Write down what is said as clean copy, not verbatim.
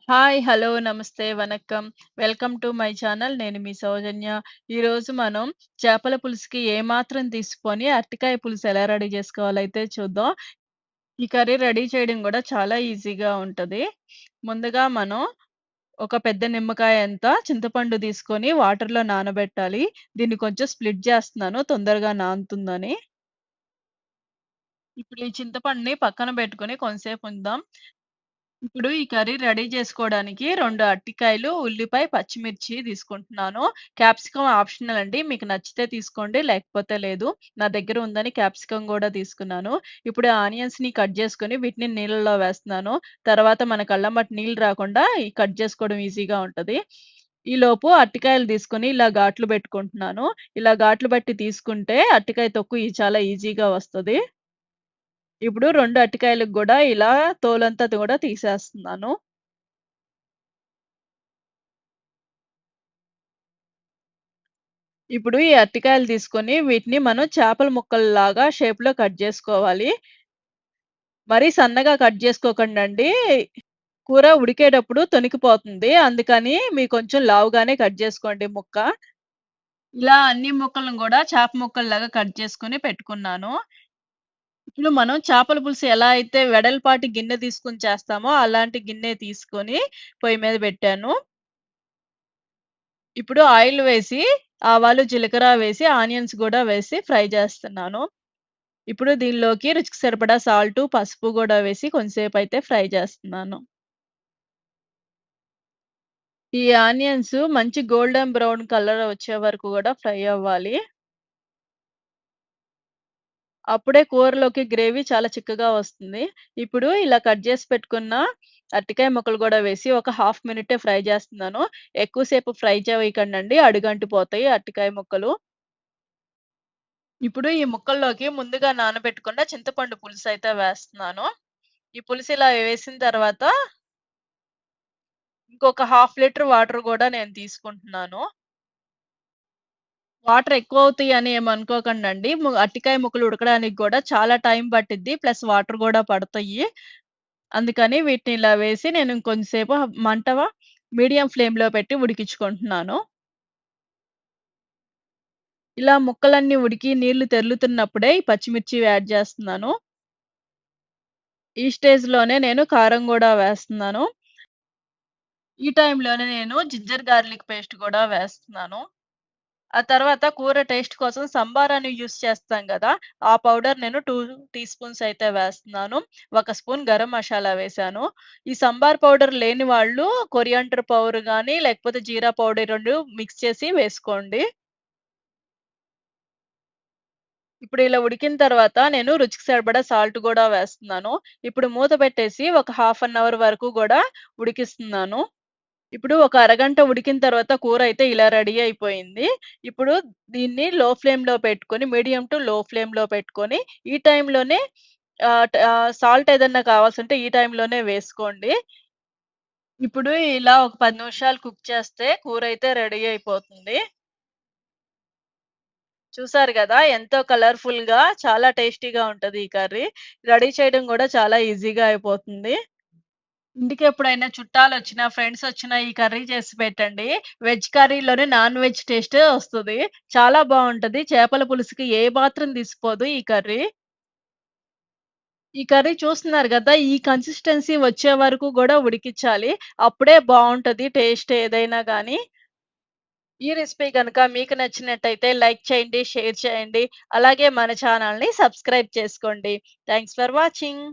Hi. Hello. నమస్తే. Vanakkam. Welcome to my channel. నేను మీ సౌజన్య. ఈరోజు మనం చేపల పులుసుకి ఏమాత్రం తీసుకొని అరటికాయ పులుసు ఎలా రెడీ చేసుకోవాలో అయితే చూద్దాం. ఈ కర్రీ రెడీ చేయడం గూడా చాలా ఈజీగా ఉంటది. ముందుగా మనం ఒక పెద్ద నిమ్మకాయంత చింతపండు తీసుకొని వాటర్‌లో నానబెట్టాలి. దీన్ని కొంచెం స్ప్లిట్ జేస్తున్నాను తొందరగా నానుతుందని. ఇప్పుడు ఈ చింతపండుని పక్కన బెట్టుకొని కొంసేపు ఉందాం. ఇప్పుడు ఈ కర్రీ రెడీ చేసుకోవడానికి 2 అరటికాయలు, ఉల్లిపాయ, పచ్చిమిర్చి తీసుకుంటున్నాను. క్యాప్సికమ్ ఆప్షనల్ అండి. మీకు నచ్చితే తీసుకోండి. లేకపోతే లేదు. నా దగ్గర ఉందని క్యాప్సికమ్ గూడా తీసుకున్నాను. ఇప్పుడు ఆనియన్స్‌ని కట్ చేసుకొని వీటిని నీళ్ళలో వేస్తున్నాను. తర్వాత మనకు అల్లం బట్టి నీళ్ళు రాకుండా ఈ కట్ చేసుకోవడం ఈజీగా ఉంటది. ఈలోపు అరటికాయలు తీసుకొని ఇలా ఘాట్లు పెట్టుకుంటున్నాను. ఇలా ఘాట్లు బట్టి తీసుకుంటే అరటికాయ తొక్కు చాలా ఈజీగా వస్తది. ఇప్పుడు 2 అరటికాయలకు గూడా ఇలా తోలంతా గూడా తీసేస్తున్నాను. ఇప్పుడు ఈ అరటికాయలు తీసుకొని వీటిని మనం చేపల ముక్కల్లాగా షేప్‌లో కట్ జేసుకోవాలి. మరీ సన్నగా కట్ జేసుకోకండండి. కూర ఉడికేటప్పుడు తొనికిపోతుంది. అందుకని మీరు కొంచెం లావుగానే కట్ జేసుకోండి ముక్క. ఇలా అన్ని ముక్కలను గూడా చేప ముక్కల్లాగా కట్ చేసుకొని పెట్టుకున్నాను. ఇప్పుడు మనం చేపల పులుసు ఎలా అయితే వెడల్పాటి గిన్నె తీసుకొని చేస్తామో, అలాంటి గిన్నె తీసుకొని పొయ్యి మీద పెట్టాను. ఇప్పుడు ఆయిల్ వేసి, ఆవాలు, జీలకర్ర వేసి, ఆనియన్స్ గూడా వేసి ఫ్రై చేస్తున్నాను. ఇప్పుడు దీనిలోకి రుచికి సరిపడా సాల్టు, పసుపు గూడా వేసి కొంసేపయితే ఫ్రై చేస్తున్నాను. ఈ ఆనియన్స్ మంచి గోల్డెన్ బ్రౌన్ కలర్ వచ్చే వరకు గూడా ఫ్రై అవ్వాలి. అప్పుడే కూరలోకి గ్రేవీ చాలా చిక్కగా వస్తుంది. ఇప్పుడు ఇలా కట్ జేసి పెట్టుకున్న అరటికాయ ముక్కలు గూడా వేసి ఒక హాఫ్ మినిటే ఫ్రై చేస్తున్నాను. ఎక్కువ సేపు ఫ్రై చేయకండండి. అడుగంటిపోతాయి అరటికాయ ముక్కలు. ఇప్పుడు ఈ ముక్కల్లోకి ముందుగా నానబెట్టుకున్న చింతపండు పులుసయితే వేస్తున్నాను. ఈ పులుసు ఇలా వేసిన తర్వాత ఇంకొక హాఫ్ లీటర్ వాటర్ గూడా నేను తీసుకుంటున్నాను. వాటర్ ఎక్కువవుతాయని ఏమనుకోకండండి. అరటికాయ ముక్కలు ఉడకడానికి గూడా చాలా టైం పట్టిద్ది. ప్లస్ వాటర్ గూడా పడతాయి. అందుకని వీటిని ఇలా వేసి నేను ఇంకొంచెంసేపు మీడియం ఫ్లేమ్‌లో పెట్టి ఉడికించుకుంటున్నాను. ఇలా ముక్కలన్నీ ఉడికి నీళ్లు తెర్లుతున్నప్పుడే ఈ పచ్చిమిర్చి యాడ్ చేస్తున్నాను. ఈ స్టేజ్‌లోనే నేను కారం గూడా వేస్తున్నాను. ఈ టైంలోనే నేను జింజర్ గార్లిక్ పేస్ట్ గూడా వేస్తున్నాను. ఆ తర్వాత కూర టేస్ట్ కోసం సంబార్ అని యూజ్ చేస్తాం గదా! ఆ పౌడర్ నేను 2 టీ స్పూన్స్ అయితే వేస్తున్నాను. ఒక స్పూన్ గరం మషాలా వేశాను. ఈ సంబార్ పౌడర్ లేని వాళ్ళు కొరియాండర్ పౌడర్ గాని, లేకపోతే జీరా పౌడర్ 2 మిక్స్ చేసి వేసుకోండి. ఇప్పుడు ఇలా ఉడికిన తర్వాత నేను రుచికి సరిపడా సాల్ట్ గూడా వేస్తున్నాను. ఇప్పుడు మూత పెట్టేసి ఒక హాఫ్ అన్ అవర్ వరకు గూడా ఉడికిస్తున్నాను. ఇప్పుడు ఒక అరగంట ఉడికిన తర్వాత కూరైతే ఇలా రెడీ అయిపోయింది. ఇప్పుడు దీన్ని లో ఫ్లేమ్‌లో పెట్టుకొని మీడియం టు లో ఫ్లేమ్‌లో పెట్టుకొని ఈ టైంలోనే సాల్ట్ ఏదన్నా కావాల్సుంటే ఈ టైంలోనే వేసుకోండి. ఇప్పుడు ఇలా ఒక 10 నిమిషాలు కుక్ చేస్తే కూరైతే రెడీ అయిపోతుంది. చూసారు గదా! ఎంతో కలర్‌ఫుల్‌గా చాలా టేస్టీగా ఉంటది ఈ కర్రీ. రెడీ చేయడం గూడా చాలా ఈజీగా అయిపోతుంది. ఇంటికెప్పుడైనా చుట్టాలొచ్చినా, ఫ్రెండ్సొచ్చినా ఈ కర్రీ చేసి పెట్టండి. వెజ్ కర్రీలోనే నాన్ వెజ్ టేస్టే వస్తది. చాలా బావుంటది. చేపల పులుసుకి ఏ మాత్రం తీసిపోదు ఈ కర్రీ. ఈ కర్రీ చూస్తున్నారు గదా! ఈ కన్సిస్టెన్సీ వచ్చే వరకు గూడా ఉడికిచ్చాలి. అప్పుడే బావుంటది టేస్ట్ ఏదైనా గానీ. ఈ రెసిపీ గనక మీకు నచ్చినట్టయితే లైక్ చేయండి, షేర్ చేయండి. అలాగే మన ఛానెల్‌ని సబ్స్క్రైబ్ చేసుకోండి. Thanks for watching.